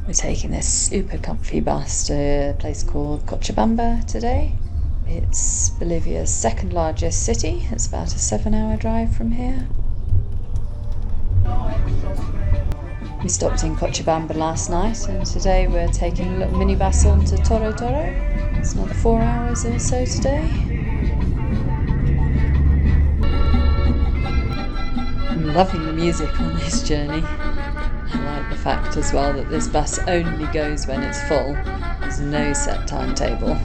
We're taking this super comfy bus to a place called Cochabamba today. It's Bolivia's second largest city. It's about a 7-hour drive from here. We stopped in Cochabamba last night, and today we're taking a little minibus on to Torotoro. It's another 4 hours or so today. I'm loving the music on this journey. I like the fact as well that this bus only goes when it's full. There's no set timetable.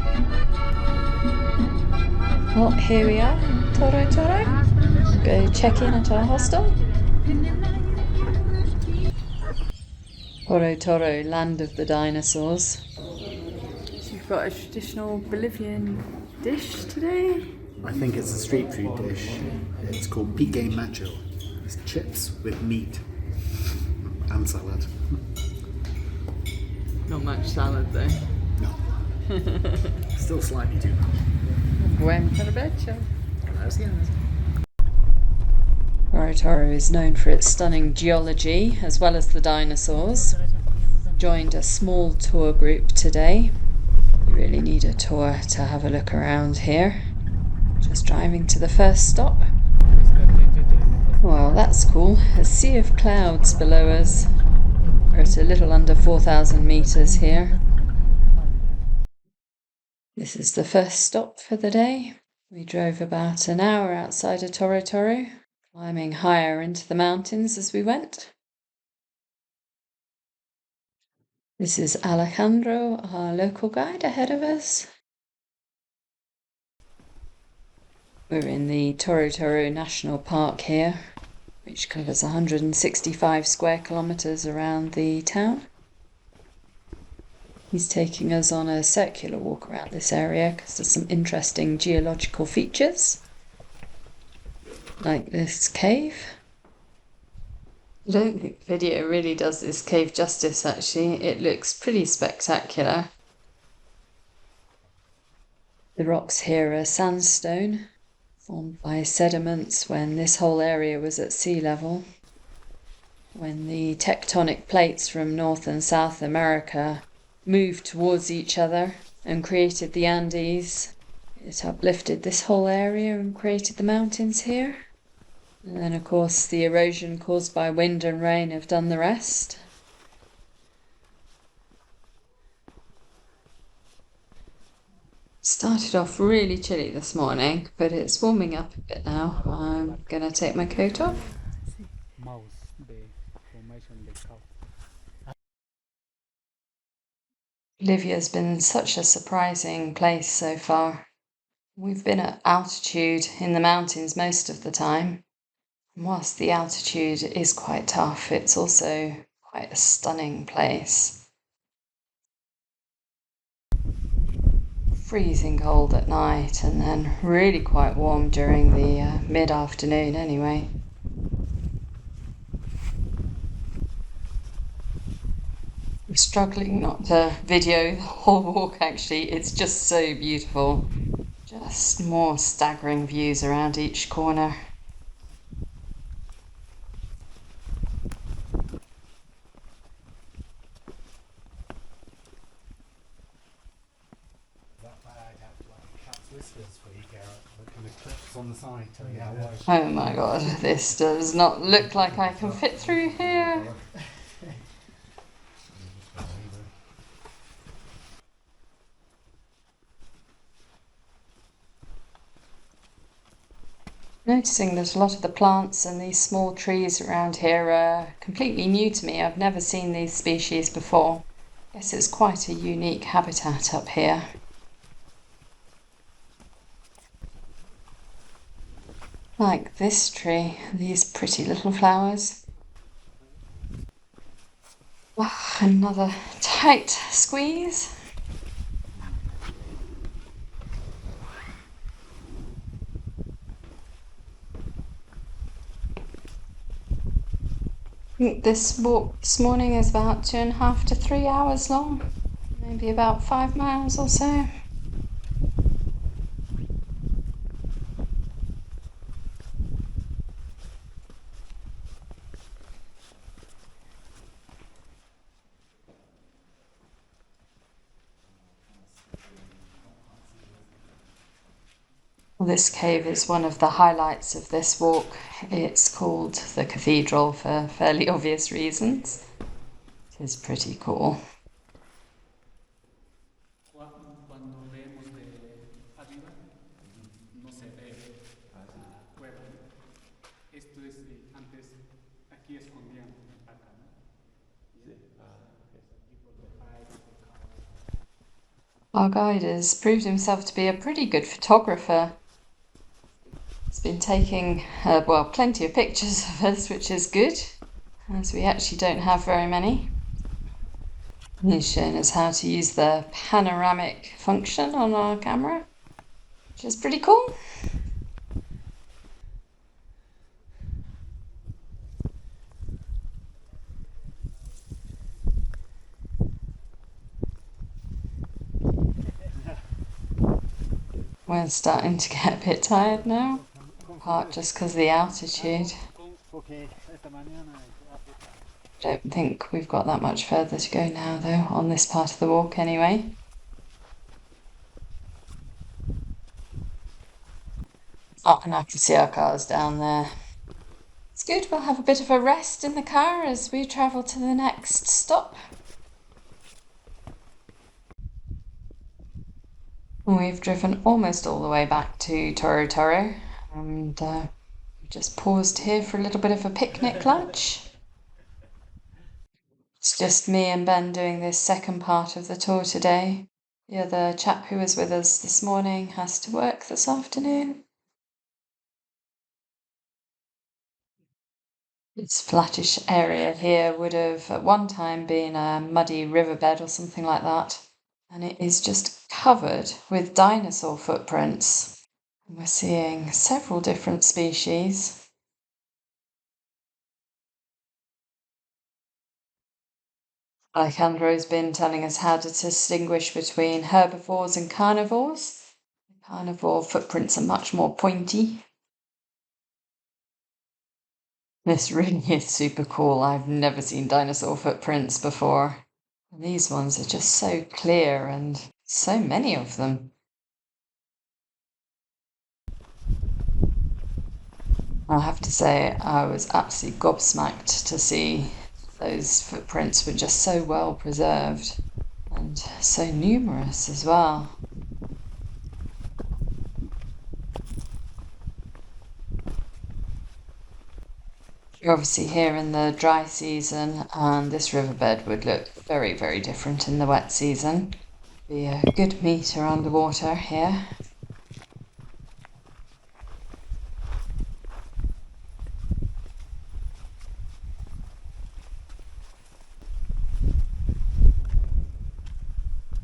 Well, here we are in Torotoro. We'll go check in at our hostel. Torotoro, land of the dinosaurs. So you've got a traditional Bolivian dish today? I think it's a street food dish. It's called pique macho. It's chips with meat and salad. Not much salad though. No. Still slightly too much. Buen provecho. Gracias. Torotoro is known for its stunning geology as well as the dinosaurs. Joined a small tour group today. You really need a tour to have a look around here. Just driving to the first stop. Well, that's cool. A sea of clouds below us. We're at a little under 4,000 meters here. This is the first stop for the day. We drove about an hour outside of Torotoro, climbing higher into the mountains as we went. This is Alejandro, our local guide, ahead of us. We're in the Torotoro National Park here, which covers 165 square kilometres around the town. He's taking us on a circular walk around this area because there's some interesting geological features, like this cave. I don't think the video really does this cave justice, actually. It looks pretty spectacular. The rocks here are sandstone, formed by sediments when this whole area was at sea level. When the tectonic plates from North and South America moved towards each other and created the Andes, it uplifted this whole area and created the mountains here. And then, of course, the erosion caused by wind and rain have done the rest. Started off really chilly this morning, but it's warming up a bit now. I'm going to take my coat off. Bolivia's been such a surprising place so far. We've been at altitude in the mountains most of the time. Whilst the altitude is quite tough, it's also quite a stunning place. Freezing cold at night and then really quite warm during the mid-afternoon anyway. I'm struggling not to video the whole walk actually, it's just so beautiful. Just more staggering views around each corner. Oh my god, this does not look like I can fit through here. Noticing that a lot of the plants and these small trees around here are completely new to me. I've never seen these species before. I guess it's quite a unique habitat up here. Like this tree, these pretty little flowers. Oh, another tight squeeze. I think this walk this morning is about 2.5 to 3 hours long, maybe about 5 miles or so. Well, this cave is one of the highlights of this walk. It's called the Cathedral for fairly obvious reasons. It is pretty cool. Cuando vemos de arriba, no se ve la cueva, ¿no? Esto es, antes, aquí escondían el vaca, ¿no? Sí. Our guide has proved himself to be a pretty good photographer. He's been taking, plenty of pictures of us, which is good, as we actually don't have very many. He's shown us how to use the panoramic function on our camera, which is pretty cool. We're starting to get a bit tired now, part just because of the altitude. Don't think we've got that much further to go now, though, on this part of the walk anyway. Oh, and I can see our cars down there. It's good, we'll have a bit of a rest in the car as we travel to the next stop. We've driven almost all the way back to Torotoro, and we've just paused here for a little bit of a picnic lunch. It's just me and Ben doing this second part of the tour today. The other chap who was with us this morning has to work this afternoon. This flattish area here would have at one time been a muddy riverbed or something like that, and it is just covered with dinosaur footprints. And we're seeing several different species. Alejandro's been telling us how to distinguish between herbivores and carnivores. The carnivore footprints are much more pointy. This really is super cool. I've never seen dinosaur footprints before. And these ones are just so clear and so many of them. I have to say, I was absolutely gobsmacked to see those footprints were just so well preserved and so numerous as well. You're obviously here in the dry season, and this riverbed would look very, very different in the wet season. Be a good meter underwater here.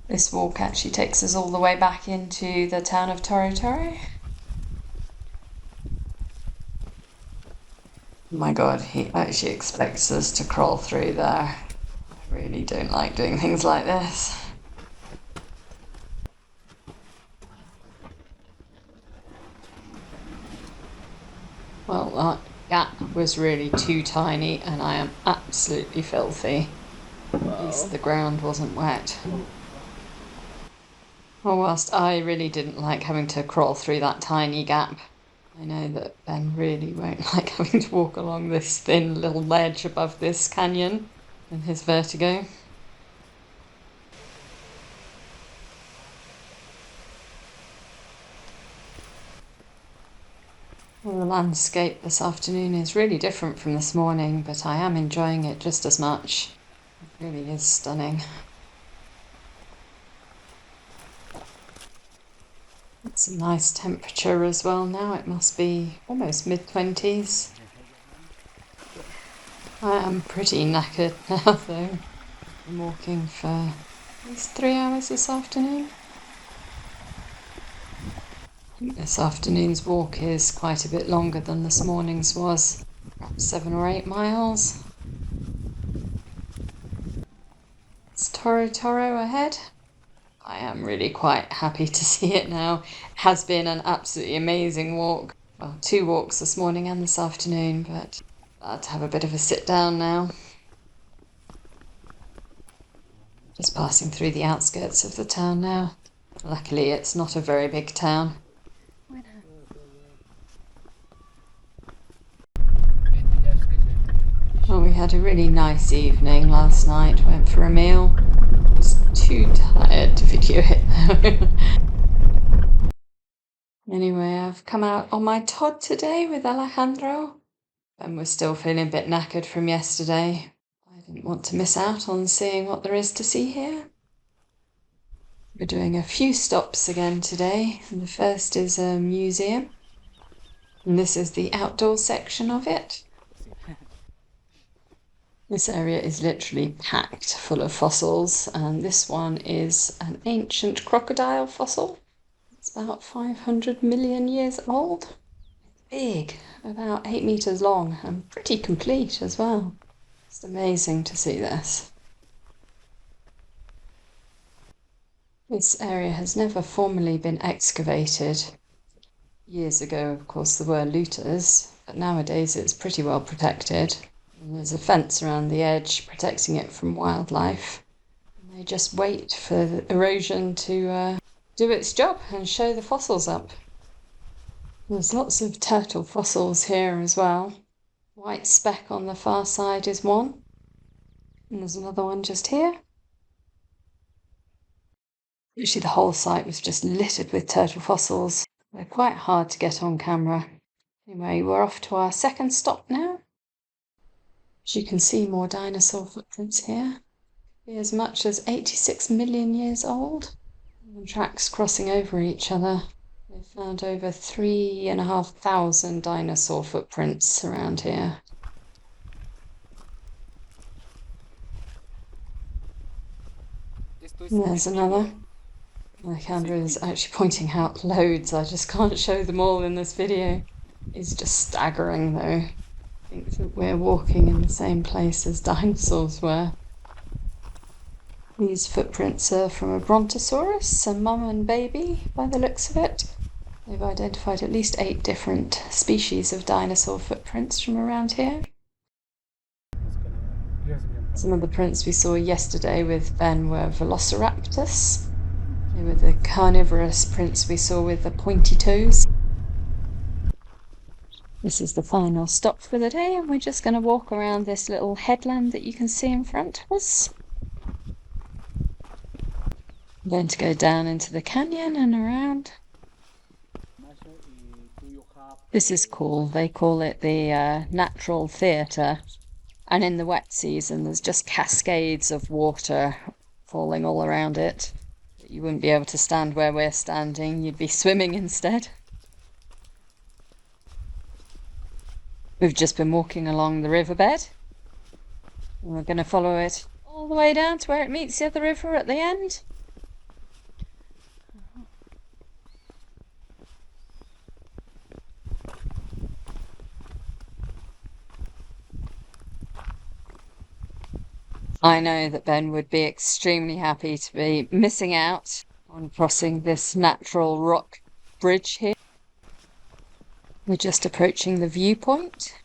This walk actually takes us all the way back into the town of Torotoro. Oh my god, he actually expects us to crawl through there. I really don't like doing things like this. Well, that gap was really too tiny and I am absolutely filthy. At least the ground wasn't wet. Well, whilst I really didn't like having to crawl through that tiny gap, I know that Ben really won't like having to walk along this thin little ledge above this canyon in his vertigo. Well, the landscape this afternoon is really different from this morning, but I am enjoying it just as much. It really is stunning. It's a nice temperature as well now. It must be almost mid-20s. I am pretty knackered now though. I'm walking for at least 3 hours this afternoon. I think this afternoon's walk is quite a bit longer than this morning's was, perhaps 7 or 8 miles. It's Torotoro ahead. I am really quite happy to see it now. It has been an absolutely amazing walk. Well, 2 walks this morning and this afternoon, but glad to have a bit of a sit down now. Just passing through the outskirts of the town now. Luckily, it's not a very big town. had a really nice evening last night. Went for a meal. I was too tired to video it though. Anyway, I've come out on my Todd today with Alejandro. And we're still feeling a bit knackered from yesterday. I didn't want to miss out on seeing what there is to see here. We're doing a few stops again today. And the first is a museum. And this is the outdoor section of it. This area is literally packed full of fossils, and this one is an ancient crocodile fossil. It's about 500 million years old. Big, about 8 meters long, and pretty complete as well. It's amazing to see this. This area has never formally been excavated. Years ago, of course, there were looters, but nowadays it's pretty well protected. And there's a fence around the edge protecting it from wildlife. And they just wait for the erosion to do its job and show the fossils up. There's lots of turtle fossils here as well. White speck on the far side is one. And there's another one just here. Actually, the whole site was just littered with turtle fossils. They're quite hard to get on camera. Anyway, we're off to our second stop now. As you can see, more dinosaur footprints here. They're as much as 86 million years old. And tracks crossing over each other. They've found over 3,500 dinosaur footprints around here. And there's another. My camera is actually pointing out loads. I just can't show them all in this video. It's just staggering though. I think that we're walking in the same place as dinosaurs were. These footprints are from a brontosaurus, a mum and baby by the looks of it. They've identified at least 8 different species of dinosaur footprints from around here. Some of the prints we saw yesterday with Ben were velociraptors. They were the carnivorous prints we saw with the pointy toes. This is the final stop for the day, and we're just going to walk around this little headland that you can see in front of us. I'm going to go down into the canyon and around. This is cool. They call it the natural theatre. And in the wet season, there's just cascades of water falling all around it. You wouldn't be able to stand where we're standing. You'd be swimming instead. We've just been walking along the riverbed. And we're going to follow it all the way down to where it meets the other river at the end. I know that Ben would be extremely happy to be missing out on crossing this natural rock bridge here. We're just approaching the viewpoint.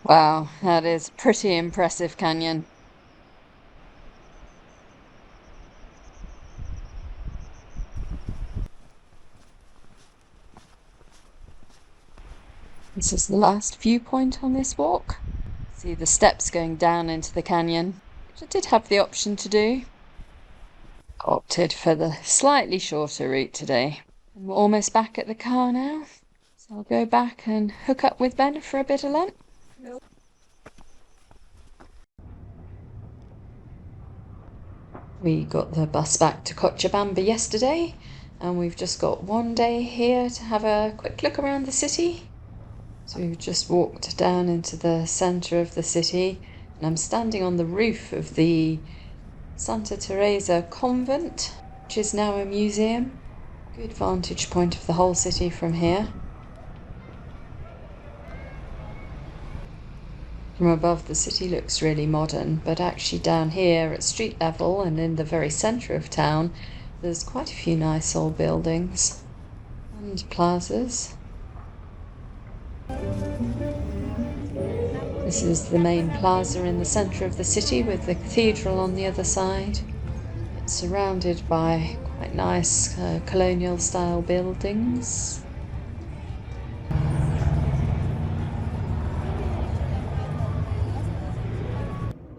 Wow, that is a pretty impressive canyon. This is the last viewpoint on this walk. See the steps going down into the canyon, which I did have the option to do. Opted for the slightly shorter route today. And we're almost back at the car now, so I'll go back and hook up with Ben for a bit of lunch. We got the bus back to Cochabamba yesterday, and we've just got one day here to have a quick look around the city. So we've just walked down into the centre of the city, and I'm standing on the roof of the Santa Teresa convent, which is now a museum. Good vantage point of the whole city from here. From above, the city looks really modern, but actually down here at street level and in the very centre of town, there's quite a few nice old buildings and plazas. This is the main plaza in the centre of the city with the cathedral on the other side. It's surrounded by quite nice colonial style buildings.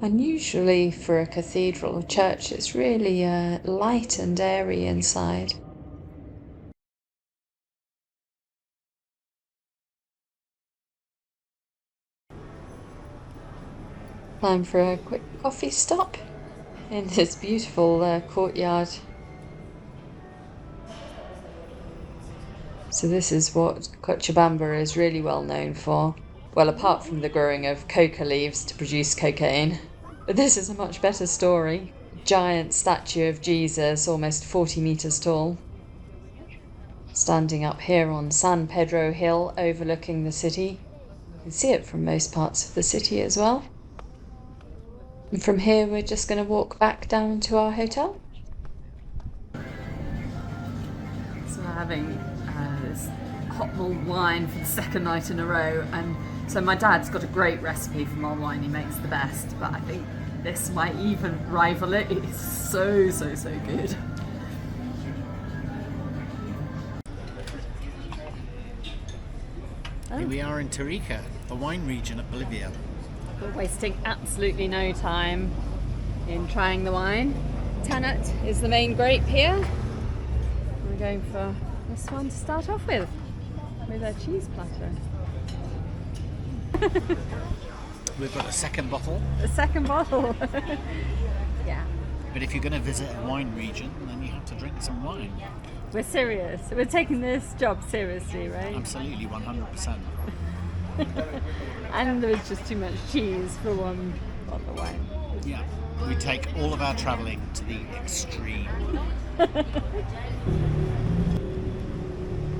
Unusually for a cathedral or church, it's really light and airy inside. Time for a quick coffee stop in this beautiful courtyard. So this is what Cochabamba is really well known for. Well, apart from the growing of coca leaves to produce cocaine. But this is a much better story. A giant statue of Jesus, almost 40 meters tall. Standing up here on San Pedro Hill overlooking the city. You can see it from most parts of the city as well. And from here we're just going to walk back down to our hotel. So we're having this hot mulled wine for the second night in a row, and so my dad's got a great recipe for mulled wine, he makes the best, but I think this might even rival it. It is so good. Here we are in Tarija, the wine region of Bolivia. We're wasting absolutely no time in trying the wine. Tanat is the main grape here. We're going for this one to start off with our cheese platter. We've got a second bottle. A second bottle. Yeah. But if you're going to visit a wine region, then you have to drink some wine. We're serious. We're taking this job seriously, right? Absolutely, 100%. And there was just too much cheese for one bottle of wine. Yeah, we take all of our travelling to the extreme.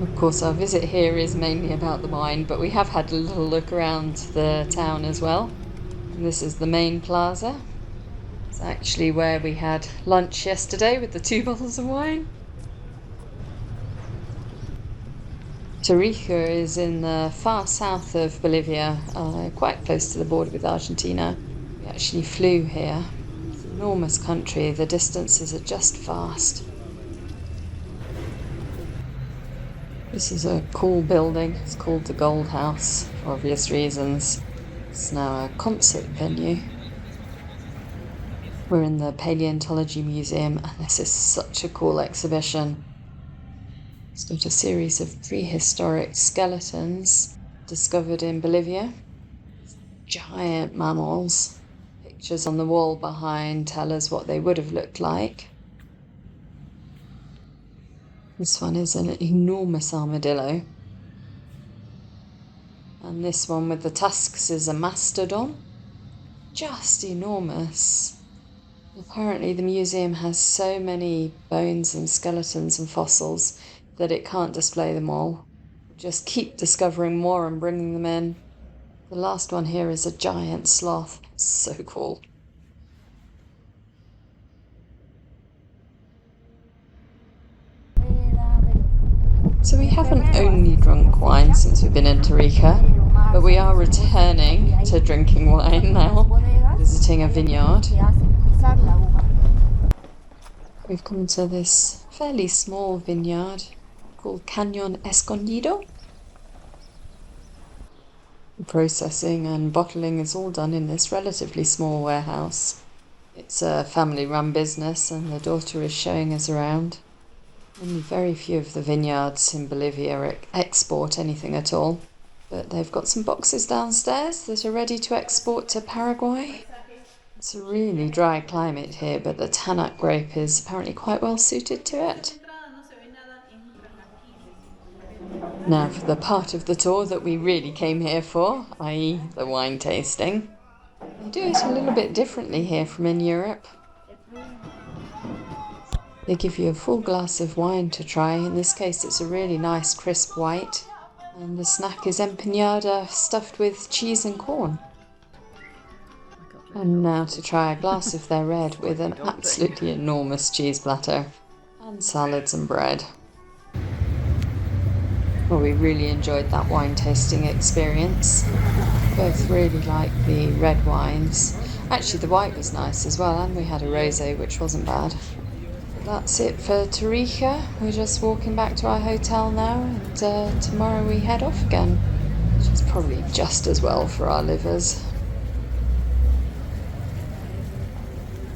Of course, our visit here is mainly about the wine, but we have had a little look around the town as well. And this is the main plaza. It's actually where we had lunch yesterday with the 2 bottles of wine. Tarija is in the far south of Bolivia, quite close to the border with Argentina. We actually flew here. It's an enormous country, the distances are just vast. This is a cool building, it's called the Gold House for obvious reasons. It's now a concert venue. We're in the Paleontology Museum and this is such a cool exhibition. It's got a series of prehistoric skeletons discovered in Bolivia. Giant mammals. Pictures on the wall behind tell us what they would have looked like. This one is an enormous armadillo. And this one with the tusks is a mastodon. Just enormous. Apparently the museum has so many bones and skeletons and fossils that it can't display them all. Just keep discovering more and bringing them in. The last one here is a giant sloth. So cool. So we haven't only drunk wine since we've been in Tarija, but we are returning to drinking wine now, visiting a vineyard. We've come to this fairly small vineyard called Cañón Escondido. The processing and bottling is all done in this relatively small warehouse. It's a family-run business and the daughter is showing us around. Only very few of the vineyards in Bolivia export anything at all, but they've got some boxes downstairs that are ready to export to Paraguay. It's a really dry climate here, but the Tanat grape is apparently quite well suited to it. Now for the part of the tour that we really came here for, i.e. the wine tasting. They do it a little bit differently here from in Europe. They give you a full glass of wine to try. In this case it's a really nice crisp white. And the snack is empanada stuffed with cheese and corn. And now to try a glass of their red with an absolutely enormous cheese platter. And salads and bread. Well, we really enjoyed that wine tasting experience. Both really liked the red wines. Actually, the white was nice as well, and we had a rosé, which wasn't bad. But that's it for Tarija. We're just walking back to our hotel now, and tomorrow we head off again, which is probably just as well for our livers.